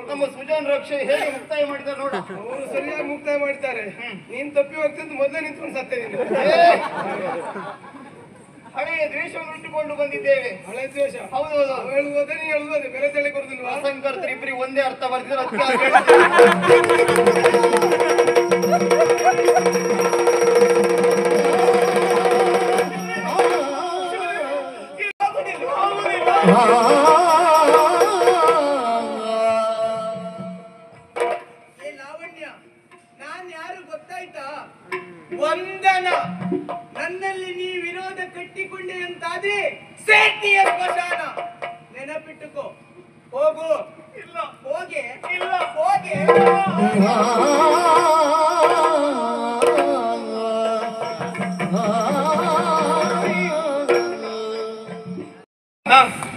ನಮ್ಮ ಸುಜಾನ್ ರಕ್ಷೆ ಹೇಗೆ ಮುಕ್ತಾಯ ಮಾಡಿದ್ದಾರೆ ನೋಡ. ಅವರು ಸರಿಯಾಗಿ ಮುಕ್ತಾಯ ಮಾಡ್ತಾರೆ. ನೀನ್ ತಪ್ಪಿ ಹೋಗ್ತಿದ್ದು ಮೊದಲೇ ನಿಂತ್ಕೊಂಡು ಸತ್ತೇ ನೀನು. ಹಳೆಯ ದ್ವೇಷವನ್ನು ಇಟ್ಟುಕೊಂಡು ಬಂದಿದ್ದೇವೆ. ಹಳೆ ದ್ವೇಷ? ಹೌದೌದು. ಹೇಳುವುದೇ ನೀ ಹೇಳುವುದೇ ಬೇರೆ ತಲೆ ಕೊಡುದಿಲ್ವಾ? ಅಸಂಕರ್ತರು ಇಬ್ಬರಿಗೆ ಒಂದೇ ಅರ್ಥ ಬರ್ತಿದ್ರೆ ಲಾವಣ್ಯ, ನಾನ್ ಯಾರು ಗೊತ್ತಾಯ್ತಾ? ವಂದನ. ನನ್ನಲ್ಲಿ ನೀ ವಿರೋಧ ಕಟ್ಟಿಕೊಂಡೆ ಅಂತಾದ್ರೆ ಸೇಟಿಯ ಸ್ಮಶಾನ. ನೆನಪಿಟ್ಟುಕೋ. ಹೋಗು. ಇಲ್ಲ ಹೋಗೆ. ಇಲ್ಲ ಹೋಗೆ.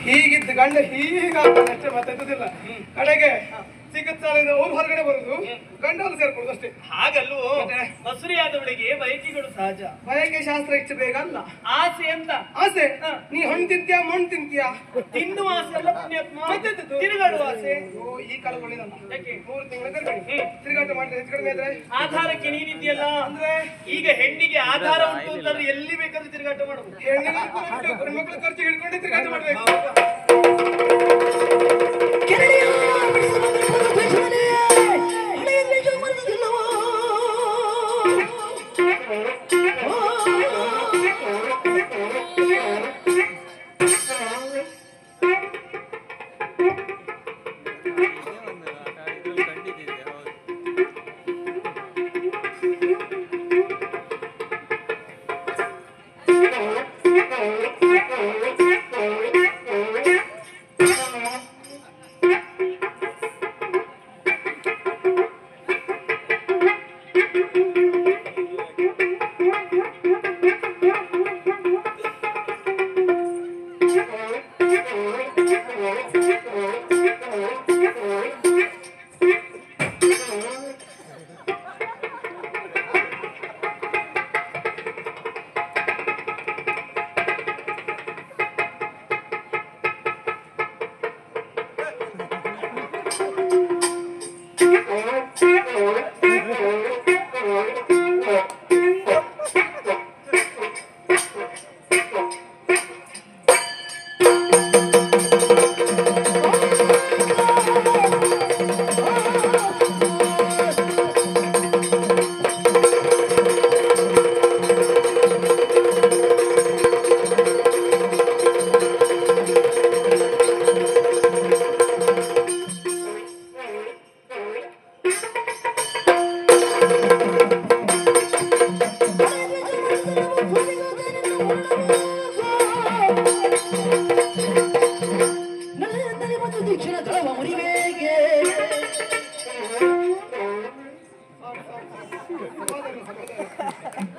ಹೀಗಿದ್ದು ಗಂಡ ಹೀಗಾಗ್ತದೆ ಅಷ್ಟೇ, ಮಾತಾಡುದಿಲ್ಲ. ಕಡೆಗೆ ಚಿಕಿತ್ಸಾಲಯದ ಅವ್ರು ಹೊರಗಡೆ ಬರುದು, ಗಂಡ ಅಲ್ಲಿ ಸೇರ್ಕೊಳ್ಳೋದು ಅಷ್ಟೇ. ಹಾಗಲ್ಲೂ ಮಸುರಿಯಾದವಳಿಗೆ ಬಯಕೆಗಳು ಸಹಜ. ಬಯಕೆ ಶಾಸ್ತ್ರ ಇಷ್ಟು ಬೇಗ ಅಲ್ಲ. ಆಸೆ ಅಂತ ಆಸೆ? ನೀ ಹಣ್ಣು ತಿಂತೀಯಾ ಮಣ್ಣು ತಿಂತೀಯಾ? ತಿನ್ನುವ ಆಸೆ ಅಲ್ಲ ಪುಣ್ಯಾತ್ಮ, ಮತ್ತೆಂತದ್ದು? ತಿರುಗಾಡುವ ಆಸೆ. ಈ ಕಾಲ ಒಳ್ಳೆದಲ್ಲ. ಯಾಕೆ? 3 ತಿಂಗಳ ತಿರುಗಾಟ ಮಾಡಿದ್ರೆ ಹೆಚ್ಚು ಕಡಿಮೆ ಆದ್ರೆ ಆಧಾರಕ್ಕೆ ನೀನಿದ್ಯಲ್ಲ ಅಂದ್ರೆ, ಈಗ ಹೆಣ್ಣಿಗೆ ಆಧಾರ ಉಂಟು ಅಂತಂದ್ರೆ ಎಲ್ಲಿ ಬೇಕಾದ್ರೂ ತಿರುಗಾಟ ಮಾಡಬಹುದು. ಹೆಣ್ಣಿಗೆ ಮಕ್ಕಳು ಖರ್ಚು ಹಿಡ್ಕೊಂಡೆ ತಿರುಗಾಟ ಮಾಡ್ಬೇಕು.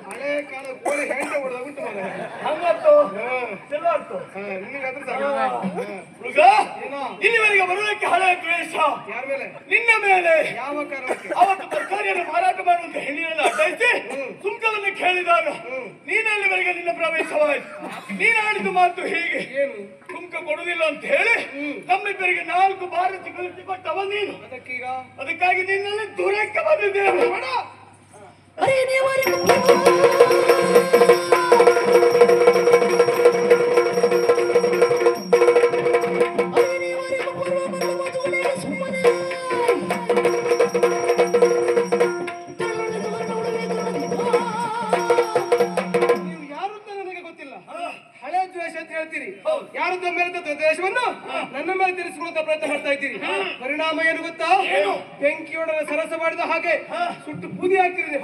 ಹಳೆ ಕಾಲ ಕೋಳಿ ಹೆಂಡ ಹೊಡೆದ ಉಂಟು ಮನೆ ಹಂಗತ್ತು ಚಲೋ ಆಯ್ತು. ಇಲ್ಲಿವರೆಗೆ ಬರುವುದಕ್ಕೆ ಹಳೆಯ ದ್ವೇಷ ಯಾರ ಮೇಲೆ? ನಿನ್ನ ಮೇಲೆ. ಯಾವ ಕಾರಣಕ್ಕೆ? ಅವತ್ತು ತರಕಾರಿಯನ್ನು ಮಾರಾಟ ಮಾಡುವಂತ ಹೆಣ್ಣಿನನ್ನು ಅಡ್ಡಾಯಿಸಿ ಸುಂಕವನ್ನು ಕೇಳಿದಾಗ ನೀನಲ್ಲಿವರೆಗೆ ನಿನ್ನ ಪ್ರವೇಶವಾಯಿತು. ನೀನಾಡಿದ ಮಾತು ಹೀಗೆ, ಏನು? ಸುಂಕ ಕೊಡುವುದಿಲ್ಲ ಅಂತ ಹೇಳಿ ನಮ್ಮಿಬ್ಬರಿಗೆ 4 ಬಾರಿ ಚಿಕ್ಕಲಿಸಿ ಕೊಟ್ಟವ ನೀನು. ಅದಕ್ಕೀಗ ಅದಕ್ಕಾಗಿ ನಿನ್ನಲ್ಲಿ ದೂರಕ್ಕೆ ಬಂದಿದ್ದೇನೆ. ನೀವು ಯಾರು ಅಂತ ನನಗೆ ಗೊತ್ತಿಲ್ಲ. ಹಳೆ ದ್ವೇಷ ಅಂತ ಹೇಳ್ತೀರಿ. ಯಾರದ್ದ ಮೇಲೆ ದ್ವೇಷವನ್ನು ನನ್ನ ಮೇಲೆ ತಿರ್ಸ್ಕೊಳ್ಳುವಂತ ಪ್ರಯತ್ನ ಮಾಡ್ತಾ ಇದ್ದೀರಿ. ಪರಿಣಾಮ ಏನು ಗೊತ್ತಾ? ಬೆಂಕಿಯೊಡನೆ ಸರಸ ಮಾಡಿದ ಹಾಗೆ ಸುಟ್ಟು ಬೂದಿ ಆಗ್ತೀರಿ.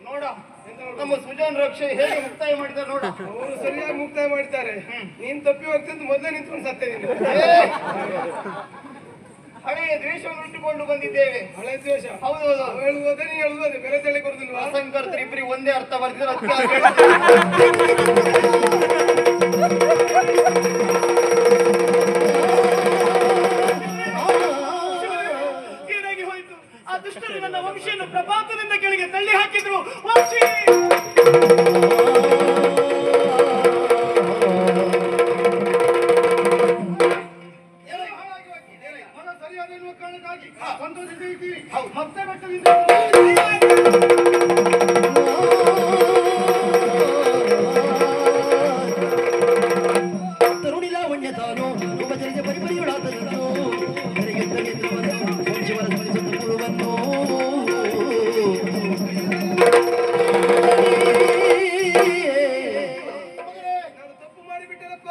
ನೋಡ ನಮ್ಮ ಸುಜಾನ್ ರಕ್ಷೆ ಹೇಗೆ ಮುಕ್ತಾಯ ಮಾಡಿದ್ದಾರೆ ನೋಡ. ಅವರು ಸರಿಯಾಗಿ ಮುಕ್ತಾಯ ಮಾಡ್ತಾರೆ. ನೀನ್ ತಪ್ಪಿ ಹೋಗ್ತಂತ ಮೊದಲೇ ನಿಂತ್ಕೊಂಡು ಸತ್ತೇ ನೀನು. ಹಳೆಯ ದ್ವೇಷವನ್ನು ಇಟ್ಟುಕೊಂಡು ಬಂದಿದ್ದೇವೆ. ಹಳೆ ದ್ವೇಷ? ಹೌದೌದು. ಹೇಳುವುದೇ ನೀ ಹೇಳುವುದೇ ಬೇರೆ ತಲೆ ಕೊಡುದಿಲ್ವಾ? ಅಸಂಕರ್ತರು ಇಬ್ಬರಿಗೆ ಒಂದೇ ಅರ್ಥ ಬರ್ತಿದ್ರೆ ಅದಕ್ಕೆ ಏನಾಗಿ ಹೋಯ್ತು? ಆ ದುಷ್ಟರು ನನ್ನ ವಂಶಿಯನ್ನು ಪ್ರಪಾತದಿಂದ ಕೆಳಗೆ ತಳ್ಳಿ ಹಾಕಿದ್ರು. ವಂಶಿ ಸರಿಯಾದ ಎನ್ನುವ ಕಾರಣಕ್ಕಾಗಿ ಸಂತೋಷದಿಂದ ಇದ್ದೀವಿ. ಹೌದು. ಮತ್ತೆ ಬೆಟ್ಟದಿಂದ ತರುಣಿ ಲಾವಣ್ಯ ತಾನು ಉಪಚರಿಸಿ ಪರಿಪರಿಯುಳಾತನು ವಂಶವರ ಸ್ಮರಿಸುತ್ತ ಪುರುವನ್ನು ನಾನು ತಪ್ಪು ಮಾಡಿಬಿಟ್ಟೆನಪ್ಪ.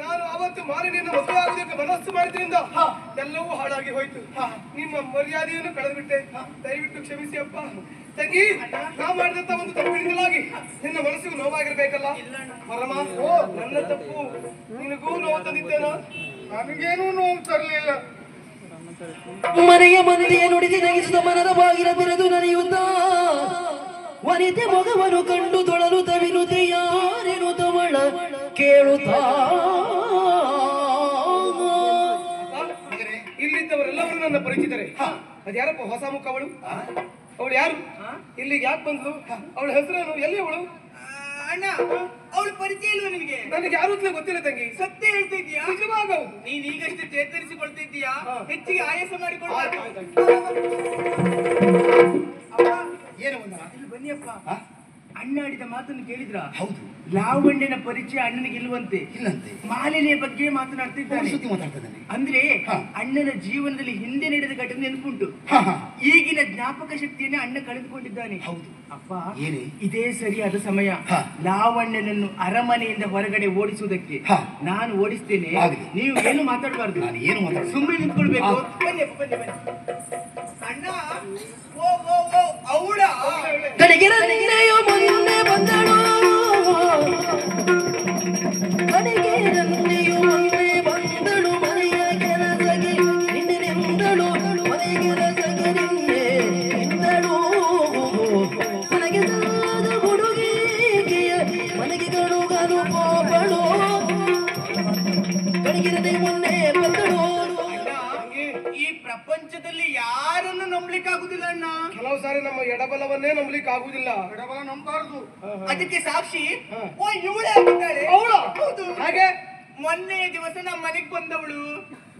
ನಾನು ಅವತ್ತು ಮಾರಿ ನಿನ್ನ ಮದುವೆ ಆಗುವುದಕ್ಕೆ ಮನಸ್ಸು ಮಾಡಿದ್ರಿಂದ ಎಲ್ಲವೂ ಹಾಳಾಗಿ ಹೋಯ್ತು. ನಿಮ್ಮ ಮರ್ಯಾದೆಯನ್ನು ಕಳೆದುಬಿಟ್ಟೆ. ದಯವಿಟ್ಟು ಕ್ಷಮಿಸಿ ಅಪ್ಪ. ತಂಗಿ, ನಾ ಮಾಡಿದಂತ ಒಂದು ತಪ್ಪಿನಿಂದಲಾಗಿ ನಿನ್ನ ಮನಸ್ಸಿಗೆ ನೋವಾಗಿರ್ಬೇಕಲ್ಲ ಪರಮ. ನನ್ನ ತಪ್ಪು ನಿನಗೂ ನೋವು ತಂದಿದ್ದೇನಾ? ನನಗೇನೂ ನೋವು ತರಲಿಲ್ಲ. ಮನೆಯ ಮಂದಿಯ ನುಡಿದಿ ನಗಿಸಿದ ಮನದ ಬಾಗಿಲ ತೆರೆದು ನಡೆಯುತ್ತ ವನಿತೆ ಮೊಗವನ್ನು ಕಂಡು ತೊಳಲು ತವಿನುತೆ ಯಾರೇನು ತವಳ ಕೇಳುತ್ತಾ ಇಲ್ಲಿದ್ದವರೆಲ್ಲವರು ನನ್ನ ಪರಿಚಿತರೆ. ಅದ್ಯಾರಪ್ಪ ಹೊಸ ಮುಖ ಅವಳು? ಅವಳು ಯಾರು? ಇಲ್ಲಿಗೆ ಯಾಕೆ ಬಂದ್ಲು? ಅವಳ ಹೆಸರೇನು? ಎಲ್ಲಿ ಅವಳು? ಅಣ್ಣ, ಅವಳು ಪರಿಚಯ ಇಲ್ವ ನಿನಗೆ? ನನಗೆ ಯಾರು ಅಂತಲೇ ಗೊತ್ತಿಲ್ಲ ತಂಗಿ. ಸತ್ಯ ಹೇಳ್ತಿದ್ಯಾ? ನಿಜವಾಗೌದು. ನೀನ್ ಈಗಷ್ಟೇ ಚೇತರಿಸಿಕೊಳ್ತಿದ್ದೀಯಾ? ಹೆಚ್ಚಿಗೆ ಆಯಾಸ ಮಾಡಿಕೊಂಡು ಏನು ಬಂದ? ಇಲ್ಲಿ ಬನ್ನಿಯಪ್ಪ. ಅಣ್ಣ ಆಡಿದ ಮಾತನ್ನು ಕೇಳಿದ್ರ? ಹೌದು. ಲಾವಣ್ಯನ ಪರಿಚಯ ಅಣ್ಣನಿಗೆ ಇಲ್ವಂತೆ. ಇಲ್ಲಂತೆ. ಮಾಲಿನ್ಯ ಬಗ್ಗೆ ಮಾತನಾಡ್ತಿದ್ದಾನೆ. ಸುದ್ದಿ ಮಾತಾಡ್ತಿದ್ದಾನೆ. ಅಂದ್ರೆ ಅಣ್ಣನ ಜೀವನದಲ್ಲಿ ಹಿಂದೆ ನಡೆದ ಘಟನೆ ನೆನಪುಂಟು. ಈಗಿನ ಜ್ಞಾಪಕ ಶಕ್ತಿಯನ್ನ ಅಣ್ಣ ಕಳೆದುಕೊಂಡಿದ್ದಾನೆ. ಹೌದು. ಅಪ್ಪ, ಏನೇ? ಇದೇ ಸರಿಯಾದ ಸಮಯ ಲಾವಣ್ಯನನ್ನು ಅರಮನೆಯಿಂದ ಹೊರಗಡೆ ಓಡಿಸುವುದಕ್ಕೆ. ನಾನು ಓಡಿಸ್ತೇನೆ, ಆಗಲಿ. ನೀವು ಏನು ಮಾತಾಡಬಾರ್ದು. ನಾನು ಏನು ಮಾತಾಡ? ಸುಮ್ಮನೆ ನಿಂತ್ಕೊಳ್ಬೇಕು. ಬನ್ನಿ ಅಪ್ಪ, ಬನ್ನಿ ಬನ್ನಿ. ಅಣ್ಣ, ಓ ಓ ಓ ಅವಳ ಕಡೆಗೆರನೆಯ ಮುಂದೆ ಬಂದಳು ಕಡೆಗೆರನೆಯು ಮುಂದೆ ಬಂದಳು ಮನೆಯ ಕೆಲಸಗೆ ಹಿಂದಿನಿಂದಳು ಮನೆಗೆ ರಸಗೆ ನಿಂದಳು ಮನೆಗೆ ಸಲ್ಲದ ಹುಡುಗಿಗೆಯ ಮನೆಗೆ ಗಡುಗನು ಪಾಪಳು ಕಡೆಗೆರನೆ ಮುಂದೆ ಬಂದಳು. ಈ ಪ್ರಪಂಚದಲ್ಲಿ ಯಾರನ್ನು ನಂಬಲಿಕ್ಕೆ ಆಗುದಿಲ್ಲ ಅಣ್ಣ. ಕೆಲವು ಸಾರಿ ನಮ್ಮ ಎಡಬಲವನ್ನೇ ನಂಬಲಿಕ್ಕೆ ಆಗುದಿಲ್ಲ. ಎಡಬಲ ನಂಬಾರದು. ಅದಕ್ಕೆ ಸಾಕ್ಷಿ ಓ ಇವಳೇ ಆಗಿದ್ದಾಳೆ. ಹೌದು. ಹಾಗೆ ಮೊನ್ನೆಯ ದಿವಸ ನಮ್ಮ ಮನೆಗೆ ಬಂದವಳು.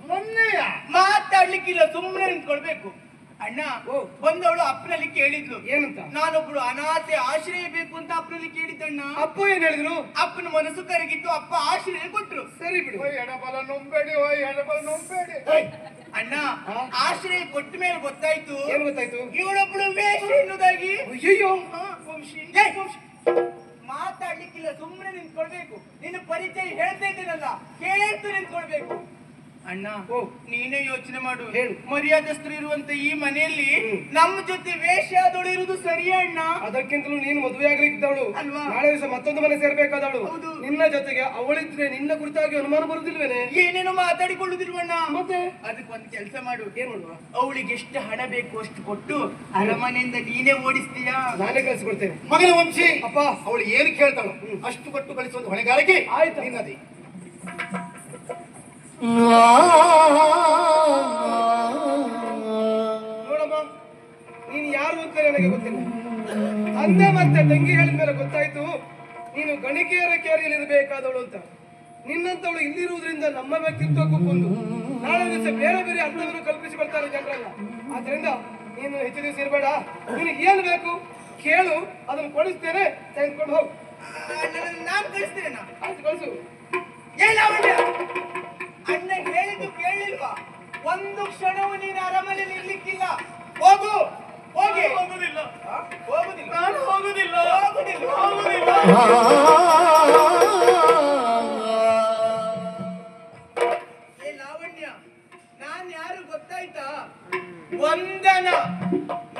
ಮೊನ್ನೆಯ ಮಾತಾಡ್ಲಿಕ್ಕಿಲ್ಲ, ಸುಮ್ಮನೆ ನಿಂತ್ಕೊಳ್ಬೇಕು. ಅಣ್ಣ, ಬಂದವಳು ಅಪ್ಪನಲ್ಲಿ ಕೇಳಿದ್ಲು. ಏನಂತ? ನಾನೊಬ್ಳು ಅನಾಥೆ, ಆಶ್ರಯ ಬೇಕು ಅಂತ ಅಪ್ಪನಲ್ಲಿ ಕೇಳಿದ್ದಣ್ಣ. ಅಪ್ಪ ಏನ್ ಹೇಳಿದ್ರು? ಅಪ್ಪನ ಮನಸ್ಸು ಕರಗಿತ್ತು, ಅಪ್ಪ ಆಶ್ರಯ ಕೊಟ್ರು. ಸರಿ ಬಿಡು. ಎಡಬಲ ನಂಬೇಡಿ, ಎಡಬಲ ನಂಬೇಡಿ. ಅಣ್ಣ, ಆಶ್ರಯ ಕೊಟ್ಟ ಮೇಲೆ ಗೊತ್ತಾಯ್ತು. ಏನ್ ಗೊತ್ತಾಯ್ತು? ಇವಳೊಬ್ಳು ವೇಷ ಎನ್ನುವುದಾಗಿ. ಅಯ್ಯೋ, ವಂಶಿ, ಮಾತಾಡ್ಲಿಕ್ಕಿಲ್ಲ, ಸುಮ್ಮನೆ ನಿಂತ್ಕೊಳ್ಬೇಕು. ನಿನ್ನ ಪರಿಚಯ ಹೇಳ್ತಾ ಇದ್ದೀನಲ್ಲ, ಕೇಳ್ತು ನಿಂತ್ಕೊಳ್ಬೇಕು. ಅಣ್ಣ, ನೀನೇ ಯೋಚನೆ ಮಾಡು. ಹೇಳು. ಮರ್ಯಾದಸ್ಥರು ಇರುವಂತ ಈ ಮನೆಯಲ್ಲಿ ನಮ್ಮ ಜೊತೆ ವೇಷದೊಳು ಇರುವುದು ಸರಿಯಾ ಅಣ್ಣ? ಅದಕ್ಕಿಂತಲೂ ನೀನು ಮದುವೆ ಆಗ್ಲಿಕ್ಕಿದ್ದವಳು ಅಲ್ವಾ? ನಾಳೆ ದಿವಸ ಮತ್ತೊಂದು ಮನೆ ಸೇರ್ಬೇಕಾದವಳು. ಹೌದು. ನಿನ್ನ ಜೊತೆಗೆ ಅವಳಿದ್ರೆ ನಿನ್ನ ಕುರಿತಾಗಿ ಅನುಮಾನ ಬರುದಿಲ್ವೇನೆ? ಏನೇನೋ ಮಾತಾಡಿಕೊಳ್ಳುದಿಲ್ವಣ್ಣ. ಮತ್ತೆ ಅದಕ್ಕೆ ಒಂದು ಕೆಲಸ ಮಾಡು. ಏನ್ ಮಾಡುವ? ಅವಳಿಗೆ ಎಷ್ಟು ಹಣ ಬೇಕು ಅಷ್ಟು ಕೊಟ್ಟು ಅರಮನೆಯಿಂದ ನೀನೇ ಓಡಿಸ್ತೀಯಾ? ನಾನೇ ಕಳಿಸ್ಕೊಡ್ತೇನೆ. ಮಗನ ವಂಶಿ, ಅಪ್ಪ, ಅವಳು ಏನು ಕೇಳ್ತಾಳು ಅಷ್ಟು ಕೊಟ್ಟು ಕಳಿಸುವಂತ ಹೊಣೆಗಾರಿಕೆ ಆಯ್ತು. ನಿನ್ನದೇ. ನೋಡಮ್ಮ, ನೀನು ಯಾರು ಅಂತ ನನಗೆ ಗೊತ್ತಿಲ್ಲ. ತಂದೆ ಮತ್ತೆ ತಂಗಿ ಹೇಳಿದ ಮೇಲೆ ಗೊತ್ತಾಯ್ತು ನೀನು ಗಣಿಕೆಯರ ಕೇರಿಯಲ್ಲಿ ಇರಬೇಕಾದವಳು ಅಂತ. ನಿನ್ನಂತವಳು ಇಲ್ಲಿರುವುದರಿಂದ ನಮ್ಮ ವ್ಯಕ್ತಿತ್ವಕ್ಕೂ ಕೊಂದು ನಾಳೆ ದಿವಸ ಬೇರೆ ಬೇರೆ ಅರ್ಥವನ್ನು ಕಲ್ಪಿಸಿಕೊಳ್ತಾರೆ ಜನರಲ್ಲ. ಆದ್ರಿಂದ ನೀನು ಹೆಚ್ಚು ದಿವಸ ಇರಬೇಡ. ನಿನಗೆ ಏನು ಬೇಕು ಕೇಳು, ಅದನ್ನು ಕೊಡಿಸ್ತೇನೆ, ತೆಗೆದುಕೊಂಡು ಹೋಗು. ನಾನು ಕಳಿಸ್ತೇನೆ. ಆಯ್ತು ಕಳಿಸು. ಲಾವಣ್ಯ, ಅಣ್ಣ ಹೇಳಿದ್ದು ಕೇಳಿಲ್ವಾ? ಒಂದು ಕ್ಷಣವೂ ನೀನು ಅರಮನೆಯಲ್ಲಿ ಇರ್ಲಿಕ್ಕಿಲ್ಲ. ಹೋಗು, ಹೋಗಿ. ಹೋಗುದಿಲ್ಲ, ಹೋಗುದಿಲ್ಲ, ನಾನು ಹೋಗುದಿಲ್ಲ, ಹೋಗುದಿಲ್ಲ, ಹೋಗುದಿಲ್ಲ. ಲಾವಣ್ಯ, ನಾನ್ ಯಾರು ಗೊತ್ತಾಯ್ತಾ? ವಂದನ.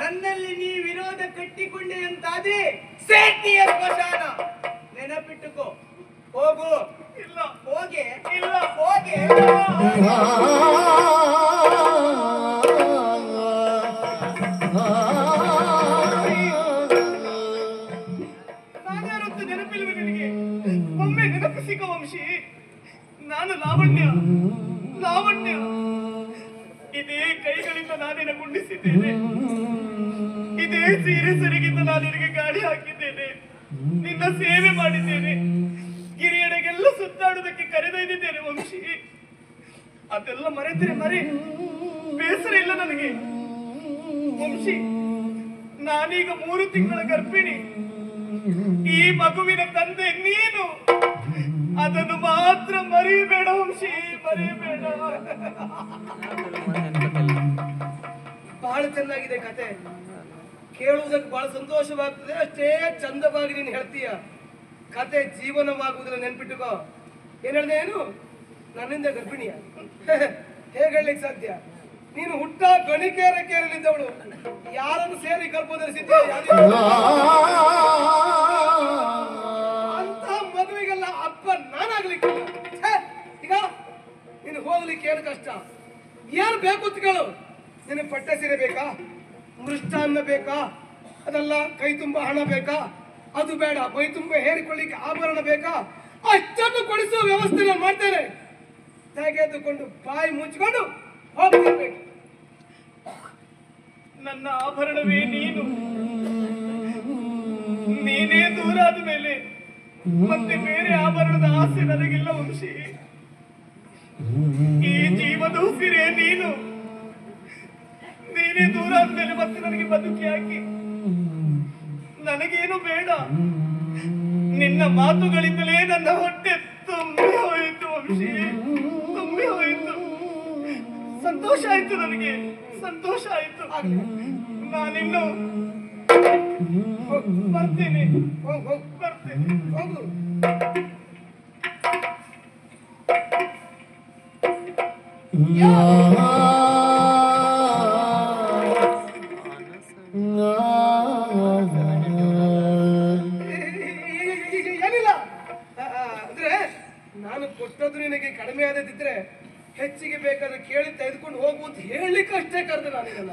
ನನ್ನಲ್ಲಿ ನೀ ವಿರೋಧ ಕಟ್ಟಿಕೊಂಡೆ ಅಂತಾದ್ರೆ ಸೇಟಿಯ ಸ್ಮಶಾನ. ನೆನಪಿಟ್ಟುಕೋ. ಹೋಗು. ಇಲ್ಲ, ಹೋಗೆ. ಇಲ್ಲ, ಹೋಗೆ. ನಾನ್ಯಾರೊತ್ತು ನೆನಪಿಲ್ವ ನಿನಗೆ? ಒಮ್ಮೆ ನೆನಪಿಸಿಕೋ ವಂಶಿ. ನಾನು ಲಾವಣ್ಯ. ಲಾವಣ್ಯ, ಇದೇ ಕೈಗಳಿಂದ ನಾನಿನ ಗುಂಡಿಸಿದ್ದೇನೆ. ಇದೇ ಸೀರೆ ಸರಿಗಿಂದ ನಾನು ನಿನಗೆ ಗಾಡಿ ಹಾಕಿದ್ದೇನೆ. ನಿನ್ನ ಸೇವೆ ಮಾಡಿದ್ದೇನೆ. ಗಿರಿಯಡೆಗೆಲ್ಲ ಸುತ್ತಾಡುವುದಕ್ಕೆ ಕರೆದೊಯ್ದಿದ್ದೇನೆ ವಂಶಿ. ಅದೆಲ್ಲ ಮರೆತರೆ ಮರೆ, ಬೇಸರ ಇಲ್ಲ ನನಗೆ ವಂಶಿ. ನಾನೀಗ 3 ತಿಂಗಳ ಗರ್ಭಿಣಿ. ಈ ಮಗುವಿನ ತಂದೆ ನೀನು. ಅದನ್ನು ಮಾತ್ರ ಮರೆಯಬೇಡ ವಂಶಿ, ಮರೆಯಬೇಡ. ಬಹಳ ಚೆನ್ನಾಗಿದೆ ಕತೆ. ಕೇಳುವುದಕ್ಕೆ ಬಹಳ ಸಂತೋಷವಾಗ್ತದೆ. ಅಷ್ಟೇ ಚಂದವಾಗಿ ನೀನು ಹೇಳ್ತೀಯ. ಕತೆ ಜೀವನವಾಗುವುದಿಲ್ಲ, ನೆನ್ಪಿಟ್ಟುಕೋ. ಏನ್ ಹೇಳ್ದೆ? ಏನು ನನ್ನಿಂದ ಗರ್ಭಿಣಿಯ? ಹೇಗೆ ಹೇಳಲಿಕ್ಕೆ ಸಾಧ್ಯ? ನೀನು ಹುಟ್ಟ ಗಣಿಕೇರ ಕೇರಲಿದ್ದವಳು. ಯಾರನ್ನು ಸೇರಿ ಗರ್ಭ ಧರಿಸಿದ್ದೆ? ಅಂತ ಮಗುವಿಗೆಲ್ಲ ಅಪ್ಪ ನಾನಾಗ್ಲಿಕ್ಕಿಲ್ಲ. ಈಗ ನೀನು ಹೋಗ್ಲಿಕ್ಕೆ ಏನು ಕಷ್ಟ? ಏನು ಬೇಕು ಅಂತ ಕೇಳು. ನಿನಗೆ ಪಟ್ಟೆ ಸೀರೆ ಬೇಕಾ? ಮೃಷ್ಟಾನ್ನ ಬೇಕಾ? ಅದಲ್ಲ ಕೈ ತುಂಬ ಹಣ ಬೇಕಾ? ಅದು ಬೇಡ. ಮೈ ತುಂಬ ಹೇರಿಕೊಳ್ಳಿಕ್ಕೆ ಆಭರಣ ಬೇಕಾ? ಅಷ್ಟನ್ನು ಕೊಡಿಸುವ ವ್ಯವಸ್ಥೆ ನಾನು ಮಾಡ್ತೇನೆ. ತೆಗೆದುಕೊಂಡು ಬಾಯಿ ಮುಚ್ಚಿಕೊಂಡು ಹೋಗ್ತಿರ್ಬೇಕು. ನನ್ನ ಆಭರಣವೇ ನೀನು. ನೀನೇ ದೂರಾದ ಮೇಲೆ ಮತ್ತೆ ಬೇರೆ ಆಭರಣದ ಆಸೆ ನನಗಿಲ್ಲ ವಂಶಿ. ಈ ಜೀವದ ಉಸಿರೇ ನೀನು. ನೀನೇ ದೂರಾದ ಮೇಲೆ ಮತ್ತೆ ನನಗೆ ಬದುಕಿ ಹಾಕಿ. ನನಗೇನು ಬೇಡ. ನಿನ್ನ ಮಾತುಗಳಿಂದಲೇ ನನ್ನ ಹೊಟ್ಟೆ ತುಂಬಿ ಹೋಯಿತು ವಂಶಿ, ತುಂಬಿ ಹೋಯಿತು. ಸಂತೋಷ ಆಯ್ತು ನನಗೆ, ಸಂತೋಷ ಆಯ್ತು. ನಾನಿನ್ನು ಬರ್ತೇನೆ. ಬರ್ತೇನೆ. ಹೋಗು. ಏನಿಲ್ಲ ಅಂದ್ರೆ ನಾನು ಕೊಟ್ಟದ್ದು ನಿನಗೆ ಕಡಿಮೆ ಆದದಿದ್ರೆ ಹೆಚ್ಚಿಗೆ ಬೇಕಾದ್ರೆ ಕೇಳಿ ತೆಗೆದುಕೊಂಡು ಹೋಗು ಅಂತ ಹೇಳಲಿಕ್ಕೆ ಅಷ್ಟೇ ಕರೆದು ನಾನಿಗಲ್ಲ.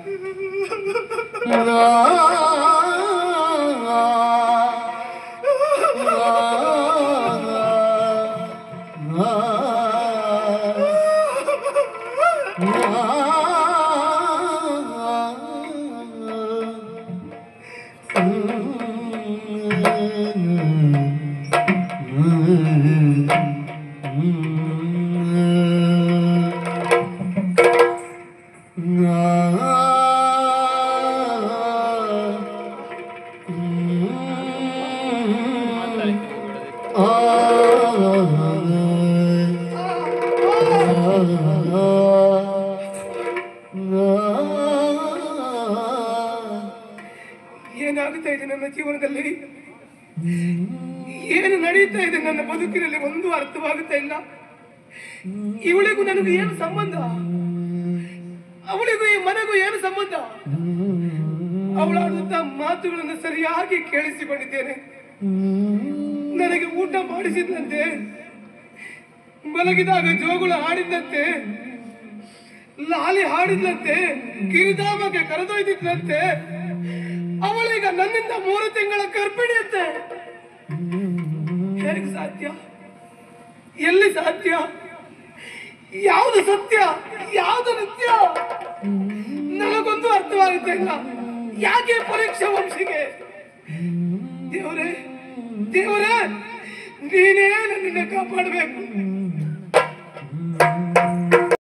ಏನಾಗುತ್ತಾ ಇದೆ ನನ್ನ ಜೀವನದಲ್ಲಿ? ಏನು ನಡೆಯುತ್ತಾ ಇದೆ ನನ್ನ ಬದುಕಿನಲ್ಲಿ? ಒಂದು ಅರ್ಥವಾಗುತ್ತಾ ಇಲ್ಲ. ಇವಳಿಗೂ ನನಗೂ ಏನು ಸಂಬಂಧ? ಅವಳಿಗೂ ಈ ಮನೆಗೂ ಏನು ಸಂಬಂಧ? ಅವಳಾಡುತ್ತಾ ಮಾತುಗಳನ್ನು ಸರಿಯಾಗಿ ಕೇಳಿಸಿಕೊಂಡಿದ್ದೇನೆ. ನನಗೆ ಊಟ ಮಾಡಿಸಿದಂತೆ, ಮಲಗಿದಾಗ ಜೋಗುಳ ಹಾಡಿದಂತೆ, ಲಾಲಿ ಹಾಡಿದಂತೆ, ಗಿರಿಧಾಮಕ್ಕೆ ಕರೆದೊಯ್ದಿದ್ದಂತೆ. ಅವಳೀಗ ನನ್ನಿಂದ 3 ತಿಂಗಳ ಗರ್ಭಿಣಿಯಂತೆ. ಹೇಗೆ ಸಾಧ್ಯ? ಎಲ್ಲಿ ಸಾಧ್ಯ? ಯಾವುದು ಸತ್ಯ, ಯಾವುದು ನಿತ್ಯ? ನನಗೊಂದು ಅರ್ಥವಾಗುತ್ತೆ ಇಲ್ಲ. ಯಾಕೆ ಪರೀಕ್ಷೆ ವಂಶಿಗೆ? ದೇವರೇ, ದೇವರೇ, ನೀನೇ ನನ್ನನ್ನು ಕಾಪಾಡಬೇಕು.